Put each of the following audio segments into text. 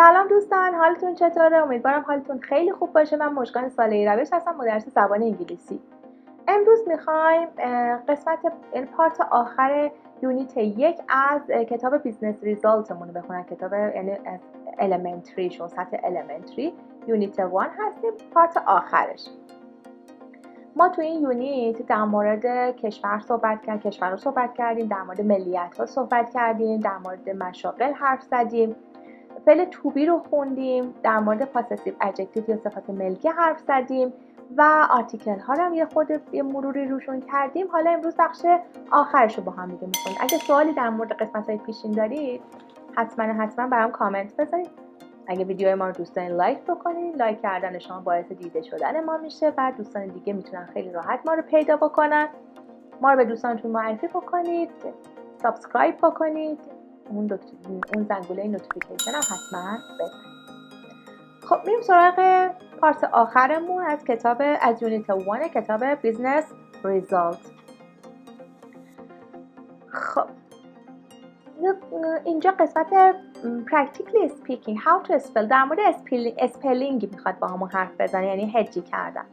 سلام دوستان، حالتون چطوره؟ امیدوارم حالتون خیلی خوب باشه. من مژگان صالحی روش هستم، مدرس زبان انگلیسی. امروز میخوایم قسمت پارت آخر یونیت 1 از کتاب بیزنس ریزالتمون رو بخونم. کتاب یعنی از elementary، شون سطح elementary یونیت 1 هستیم، پارت آخرش. ما تو این یونیت در مورد کشور رو صحبت کردیم، در مورد ملیت ها صحبت کردیم، در مورد مشاغل حرف زدیم، فعل to be رو خوندیم، در مورد پاسسیو ادجکتیو یا صفت ملکی حرف زدیم و آرتیکل ها رو هم یه مروری روشون کردیم. حالا امروز بخش آخرش رو با هم دیگه می‌خونیم. اگه سوالی در مورد قسمت‌های پیشین دارید حتما برام کامنت بذارید. اگه ویدیوهای ما رو دوست دارین لایک بکنید. لایک کردن شما باعث دیده شدن ما میشه و دوستان دیگه میتونن خیلی راحت ما رو پیدا بکنن. ما رو به دوستانتون معرفی بکنید، سابسکرایب بکنید، اون زنگوله نوتیفیکیشن هم حتما بزنید. خب میریم سراغ پارت آخرمون از یونیت 1 کتاب بیزنس ریزالت. خب اینجا قسمت practically speaking how to spell، در مورد اسپلینگ میخواد با همون حرف بزنه، یعنی هجی کردن.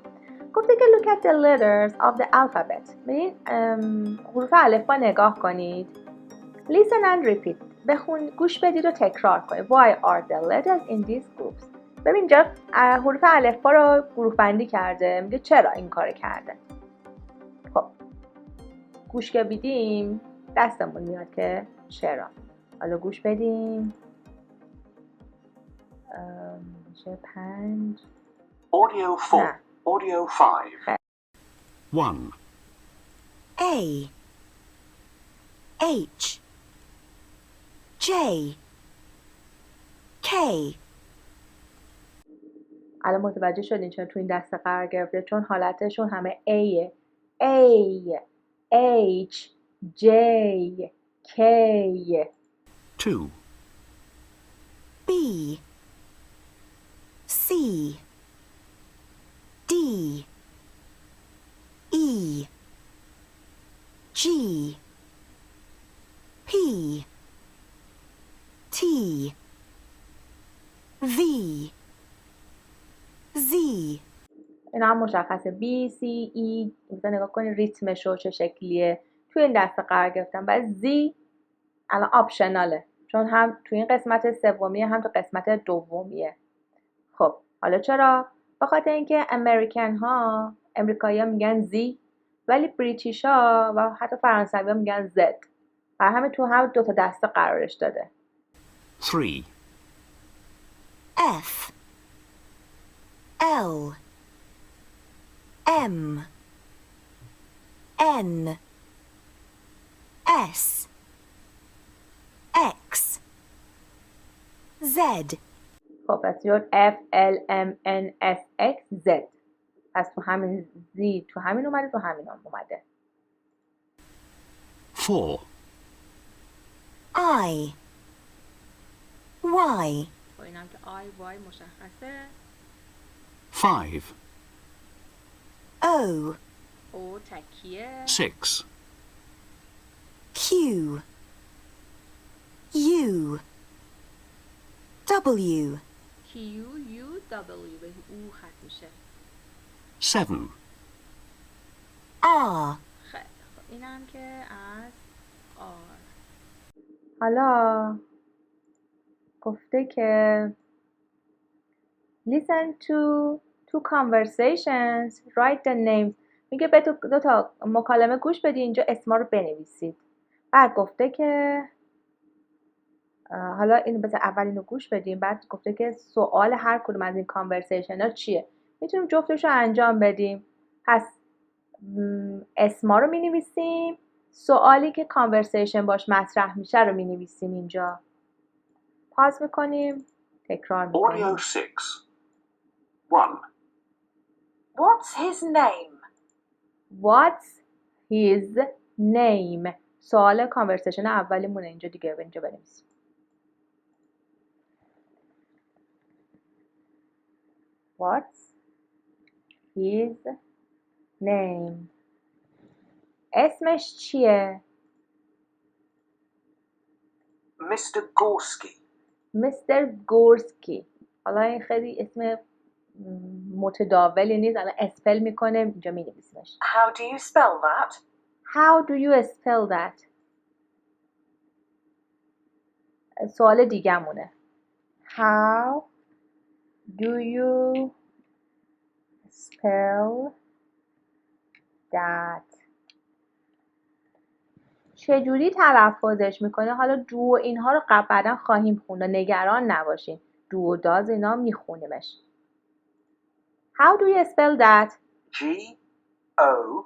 گفته که look at the letters of the alphabet، ببین حروف الفبا نگاه کنید. listen and repeat، گوش بدید و تکرار کنید. why are the letters in these groups، ببین اینجا حروف الفبا رو گروه بندی کرده، میگه چرا این کار کرده. خب گوش که بدیم دستمون میاد که چرا. حالا گوش بدیم. میشه 5 Audio 4 Audio 5 1 A H J K. الان متوجه شدین چون تو این دسته قرار گرفته؟ چون حالتشون همه A A H J K. 2 B C D E G P T V Z. اینا هم مشخصه. B C E. مثلا نگاه کنید ریتمش رو چه شکلیه. توی این دسته قرار گرفتن. بعد Z الان آپشناله چون هم توی این قسمت سومیه هم تو قسمت دومیه. خب حالا چرا؟ بخاطر اینکه امریکایی ها میگن Z ولی بریتیش ها و حتی فرانسوی ها میگن Z. برای همه تو هم دو تا دسته قرارش داده. 3 F L M N S X Z. خب پس شد F L M N S X Z. پس تو همین Z تو همین اومده، تو همین هم اومده. 4 I Y با اینم که I Y مشخصه. 5 O O تکیه. 6 Q U W Q U W به او ختم میشه. 7 R خیلی خب اینم که از R. حالا گفته که listen to two conversations, write the names. میگه به دو تا مکالمه گوش بدید، اینجا اسما رو بنویسید. بعد گفته که حالا اینو بذار اول اینو گوش بدیم. بعد گفته که سوال هر کدوم از این کانورسیشن ها چیه. میتونیم جفتش رو انجام بدیم. پس اسما رو مینویسیم، سوالی که کانورسیشن باش مطرح میشه رو مینویسیم اینجا. پاس میکنیم، تکرار میکنیم. Audio 6 1 What's his name? What's his name؟ سوال کانورسیشن اولیمونه اینجا دیگه. اینجا بنویسیم. What's his name؟ اسمش چیه؟ Mr. Gorski مستر گورسکی. حالا این خیلی اسم متداولی نیست، الان اسپل میکنه اینجا مینویسیمش. How do you spell that? How do you spell that? سوال دیگه مونه. How do you spell that? چجوری تلفظش میکنه؟ حالا دو و اینها رو بعدا خواهیم خوند، نگران نباشین. دو و داز اینا میخونیمش. How do you spell that? G O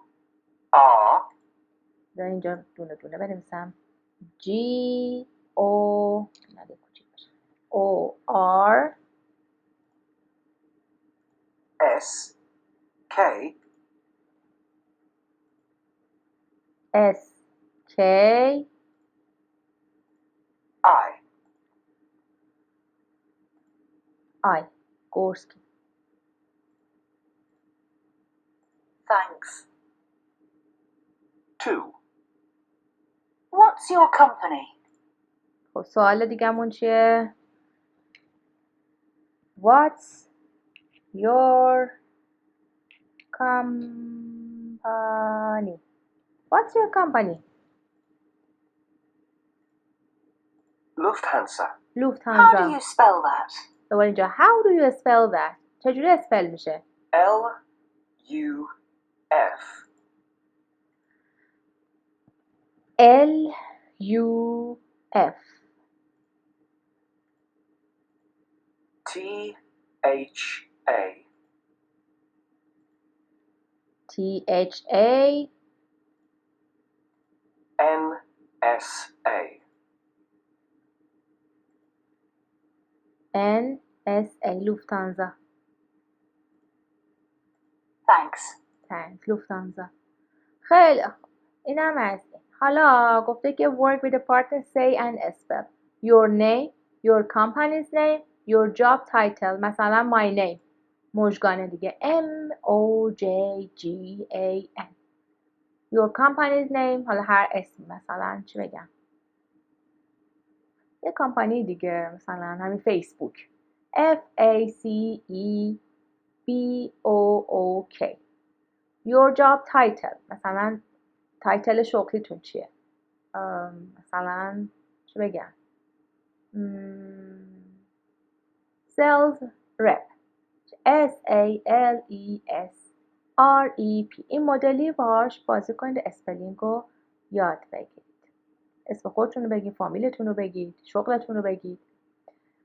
R اینجا دونه دونه بنویسم. G O O R S K S K I. I. گورسکی. Thanks. 2. What's your company? خب سوال دیگه‌مون چیه؟ What's your company? What's your company? Lufthansa. How do you Lufthansa. spell that? دوباره اینجا How do you spell that? چجوری اسپل میشه؟ L U F L U F T H A T H A N S A. N S A. Lufthansa. Thanks. Thanks. Lufthansa. خیلی خوب. اینم از این. حالا گفته که work with a partner, say and spell your name, your company's name, your job title. مثلا my name. مژگانه دیگه M O J G A N. Your company's name. حالا هر اسم، مثلا چی بگم؟ یه کمپانی دیگه، مثلا همین فیسبوک. F A C E B O O K. Your job title. مثلا تایتل شغلیتون چیه؟ مثلا چی بگم؟ Sales rep. S A L E S R E P. این مدلی باش بازی کنید، اسپلینگ رو یاد بگیرید. اسم خودتون رو بگید، فامیلتون رو بگید، شغلتون رو بگید.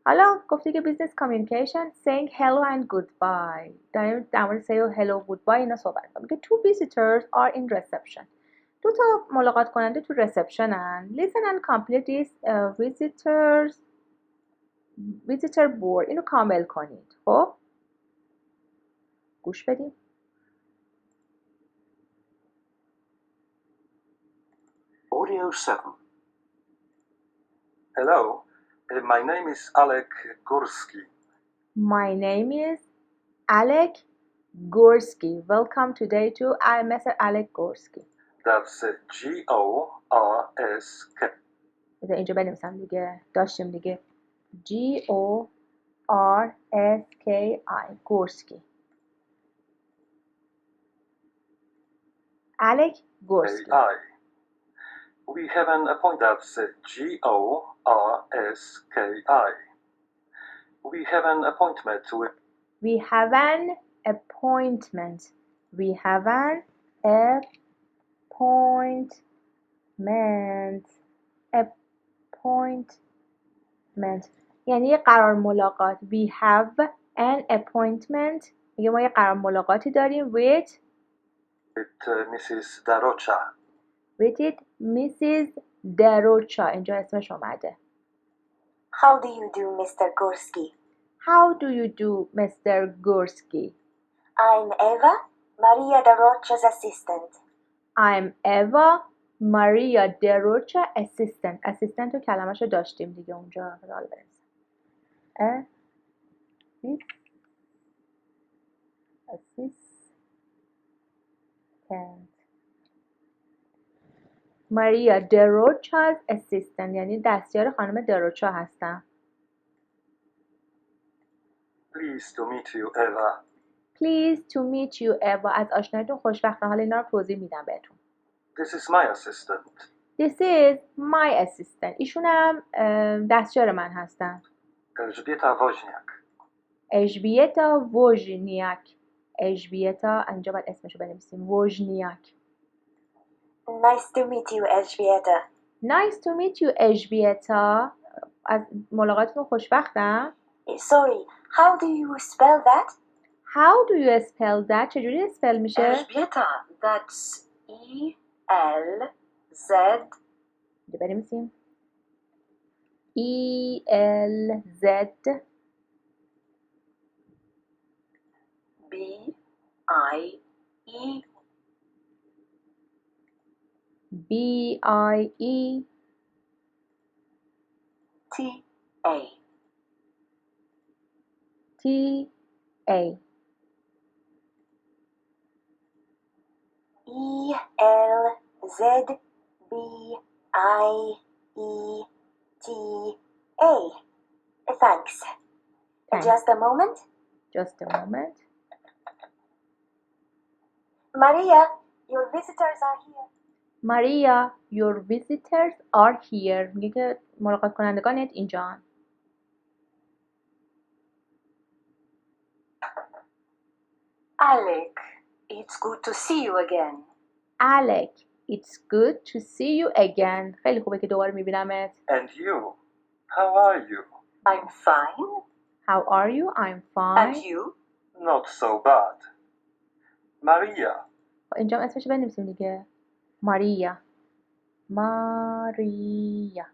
حالا گفتی که business communication saying hello and goodbye. داریم در مورد say hello goodbye اینا صحبت کنیم. میگه two visitors are in reception. دو تا ملاقات کننده تو رسپشنن. Listen and complete this visitor board. اینو کامل کنید. خب گوش بدیم. Audio 7. Hello, my name is Alek Gorski. My name is Alek Gorski. Welcome today to Mr. Alek Gorski. That's G-O-R-S-K. اینجا بنویسم دیگه. داشتیم دیگه. G-O-R-S-K-I. Gorski. Alek Gorski. I. We have an appointment. That's G-O-R-S-K-I. We have an appointment with. We have an appointment. We have an appointment. یعنی یه قرار ملاقات. We have an appointment. میگه ما یه قرار ملاقاتی داریم with Mrs. Darocha. with Mrs. Darocha. اینجا اسمش اومده. How do you do, Mr. Gorski? How do you do, Mr. Gorski? I'm Eva, Maria Darocha's assistant. I'm Eva, Maria Darocha assistant. assistant رو کلمه‌شو داشتیم دیگه اونجا. حالا بریم. assistant. Maria Darocha's assistant. یعنی دستیار خانم دروچا هستم. Pleased to meet you, Eva. Pleased to meet you Eva. از آشناییتون خوشبختم. حالا اینا رو توضیح میدم بهتون. This is my assistant. This is my assistant. ایشونم دستیار من هستن. Elżbieta Woźniak. اژبیتا ووژنیاک. اژبیتا اینجا باید اسمشو بنویسیم. ووژنیاک. Nice to meet you, Elżbieta. Nice to meet you اژبیتا. از ملاقاتتون خوشبختم. Sorry, how do you spell that? How do you spell that? چجوری اسپل میشه؟ Elżbieta, that's E-L-Z. اینجا بنویسیم. E-L-Z B-I-E. B-I-E T-A. T-A E-L-Z-B-I-E-T-A. Thanks. Thanks. Just a moment. Just a moment. Maria, your visitors are here. Maria, your visitors are here. میگه که ملاقات کنندگانت اینجان. Alec, it's good to see you again. Alec, it's good to see you again. خیلی خوبه که دوباره میبینمت. And you? How are you? I'm fine. How are you? I'm fine. And you? Not so bad. Maria. اینجا اسمش بنویسیم دیگه. ماریا. ماریا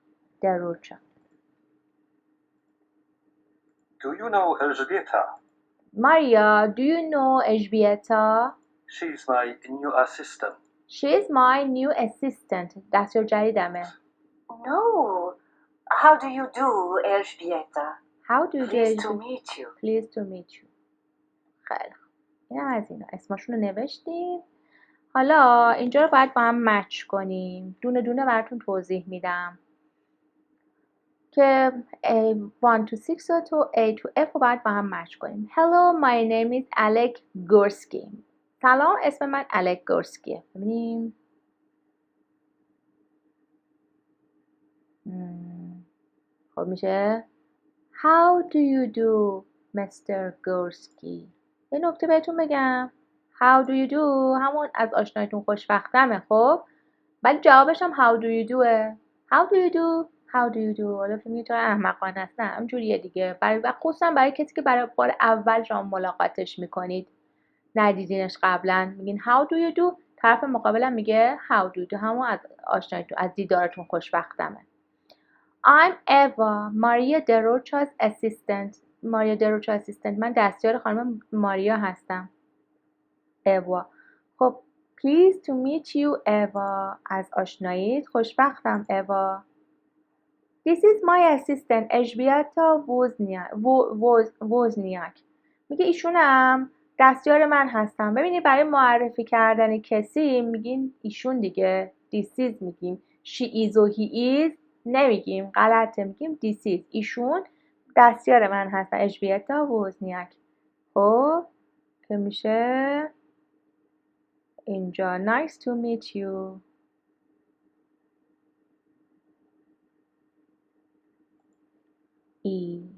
دروچا. Do you know Elżbieta? Maria, do you know Elżbieta? She's my new assistant. She is my new assistant. دستیار جدیدمه. No. How do you do, Elżbieta? How do you do? Pleased to meet you. Pleased to meet you. خیلی خوب. این از اینا اسمشون رو نوشتیم. حالا اینجا رو باید با هم مچ کنیم. دونه دونه براتون توضیح میدم که A1 to 6 و تو A to F رو باید با هم مچ کنیم. Hello, my name is Alec Gursky. سلام، اسم من Alec Gurskyه. ببینیم. خب میشه How do you do, Mr. Gursky? یه نکته بهتون بگم. How do you do همون از آشنایتون خوشبختمه. خب ولی جوابش هم how do you doه. How do you do? How do you do? حالا فکر می‌کنید احمقانه است. نه همجوریه دیگه. خصوصا برای کسی که برای بار اول شما ملاقاتش میکنید، ندیدینش قبلا، میگین how do you do. طرف مقابلم میگه how do you do. همون از آشنایتون، از دیدارتون خوشبختمه. I'm Eva, Maria DeRocha's assistant. Maria DeRocha assistant. من دستیار خانم ماریا هستم. Eva. خب pleased to meet you Eva. از آشناییت خوشبختم Eva. This is my assistant Elżbieta Wozniak. میگه ایشونم دستیار من هستم. ببینید برای معرفی کردن کسی میگین ایشون دیگه. This is میگیم. She is و he is نمیگیم، غلطه، میگیم this is. ایشون دستیار من هستن. الژبیتا وزنیاک. خب که میشه اینجا nice to meet you. ای.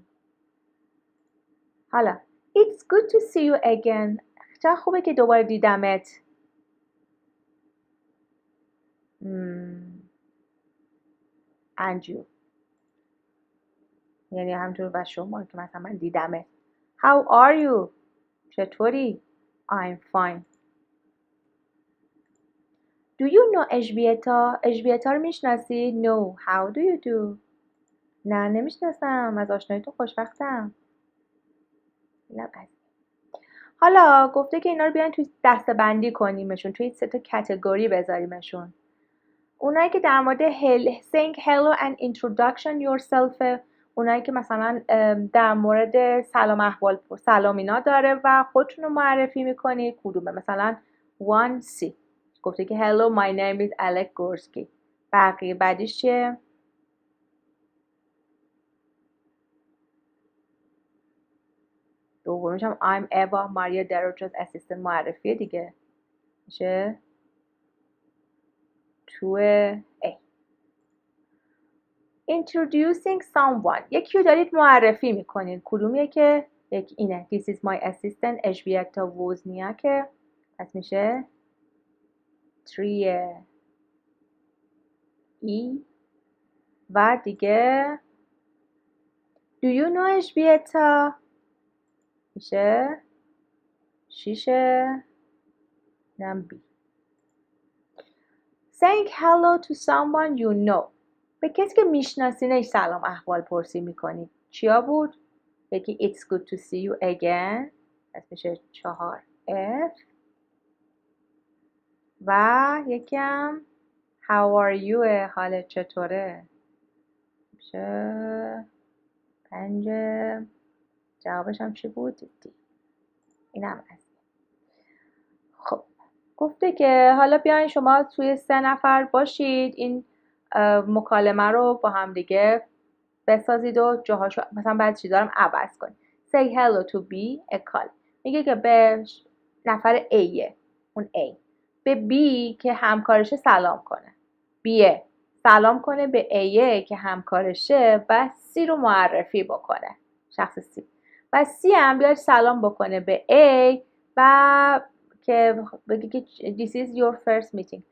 حالا it's good to see you again. چه خوبه که دوباره دیدمت. and you. یعنی همونطور با شما که مثلا من دیدمت. How are you? چطوری؟ I'm fine. Do you know الژبیتا؟ الژبیتا رو میشناسی؟ No. How do you do? نه نمیشناسم. از آشناییتون خوشبختم. حالا گفته که اینا رو بیان توی دسته بندی کنیمشون، توی 3 تا کاتگوری بذاریمشون. اونایی که در مورد saying hello and introduction yourself، اونایی که مثلا در مورد سلام احوال سلام اینا داره و خودتون رو معرفی میکنید، کدومه؟ مثلا 1C گفته که hello my name is Alec Gursky. بقیه بعدیش چیه؟ دومیش هم I'm Eva Maria Derocha's assistant معرفیه دیگه، میشه تو A. Introducing someone، یکی رو دارید معرفی میکنید، کدومیه که یک اینه This is my assistant Elżbieta Wozniak، پس میشه 3 E. و دیگه Do you know Elżbieta، میشه 6 نم B. Saying hello to someone you know، به کسی که میشناسینش سلام احوال پرسی میکنید. چیا بود؟ یکی It's good to see you again، پس میشه 4 F. و یکی هم How are you، حالت چطوره، میشه 5. جوابش هم چی بود؟ D. اینم از خب گفته که حالا بیاین شما توی 3 نفر باشید، این مکالمه رو با هم دیگه بسازید و جاهاشو مثلا بعد چیزا رو عوض کنید. Say hello to B a call، میگه که به نفر A، اون A به B که همکارشه سلام کنه، B سلام کنه به A که همکارشه و C رو معرفی بکنه، شخص C، و C هم بیاد سلام بکنه به A و که بگه که this is your first meeting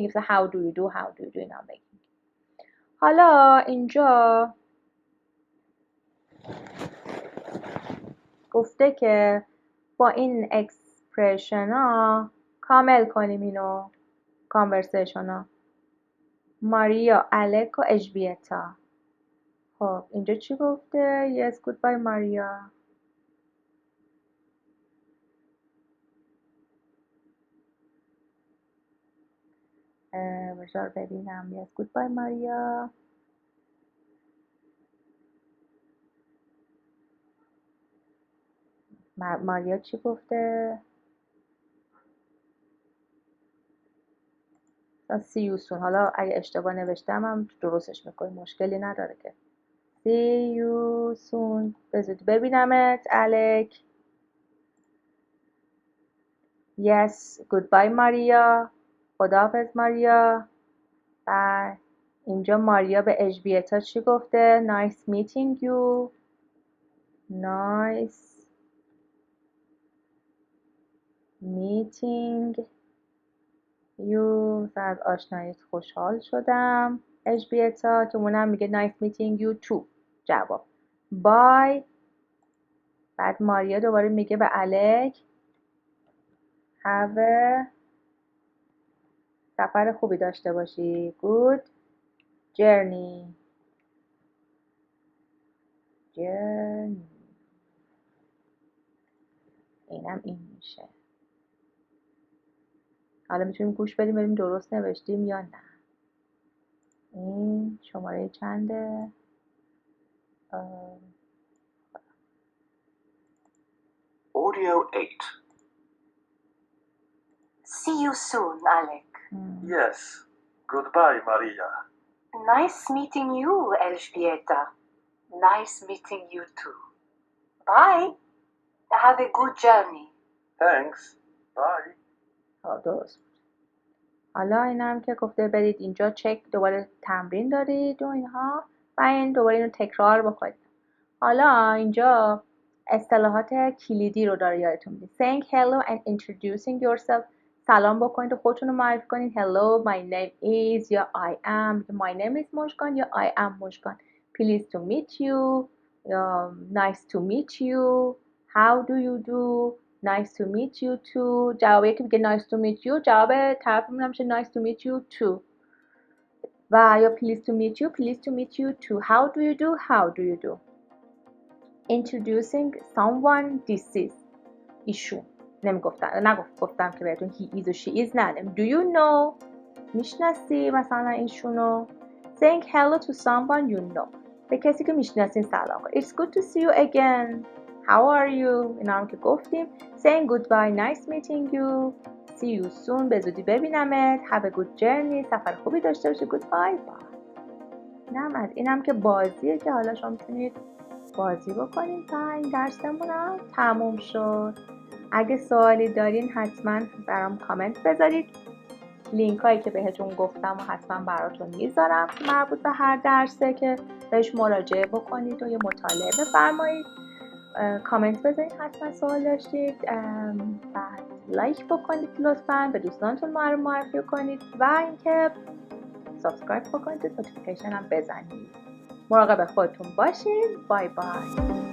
is how do you do اینا بگی. حالا اینجا گفته که با این اکسپرشن ها کامل کنیم اینو، کانورسیشن ها. ماریا، الک و اژبیتا. خب اینجا چی گفته؟ Yes, goodbye ماریا. بذار ببینم. Yes, goodbye ماریا. ماریا چی گفته؟ See you soon. حالا اگه اشتباه نوشتم هم درستش میکنی، مشکلی نداره که. See you soon. بذار ببینمت الک. Yes, goodbye ماریا. خداحافظ ماریا. و اینجا ماریا به اژبیتا چی گفته؟ Nice meeting you. Nice meeting you. از آشناییت خوشحال شدم. اژبیتا تو مونم میگه nice meeting you too. جواب. Bye. بعد ماریا دوباره میگه به الک have a سفر خوبی داشته باشی. Good journey. اینم این میشه. حالا میتونیم گوش بدیم ببینیم درست نوشتیم یا نه. این شماره چنده؟ Audio 8. See you soon, Alec. Yes. Goodbye, Maria. Nice meeting you, Elżbieta. Nice meeting you too. Bye. Have a good journey. Thanks. Bye. درست. حالا اینم که گفته برید اینجا چک دوباره تمرین دارید و اینها و این دوباره اینو تکرار بکنید. حالا اینجا اصطلاحات کلیدی رو داره یادتون میده. Saying hello and introducing yourself، سلام بکنید و خودتون رو معرفی کنید. Hello, my name is یا I am. My name is مشکان یا I am مشکان. Pleased to meet you یا nice to meet you. How do you do? Nice to meet you too. جوابی که میگه nice to meet you، جواب طرفمون هم میشه nice to meet you too. و یا pleased to meet you too. How do you do? How do you do? Introducing someone, this is ایشون. گفتم که بهتون he is و she is نه. Do you know؟ میشناسی مثلا ایشونو. Saying hello to someone you know، به کسی که میشناسین سلام کن. It's good to see you again. How are you؟ اینا هم که گفتیم. Saying goodbye, nice meeting you. See you soon، به زودی ببینمت. Have a good journey، سفر خوبی داشته باشی. Goodbye. اینم از اینم که بازیه که حالا شما میتونید بازی بکنیم و این درسمون هم تموم شد. اگه سوالی دارین حتما برام کامنت بذارید. لینک هایی که بهتون گفتم و حتما براتون میذارم مربوط به هر درسه که بهش مراجعه بکنید و یه مطالعه بفرمایید. کامنت بذارید حتما سوال داشتید، بعد لایک بکنید لطفا، به دوستانتون معرفی کنید و اینکه سابسکرایب بکنید و نوتیفیکیشن هم بزنید. مراقب خودتون باشین. بای بای.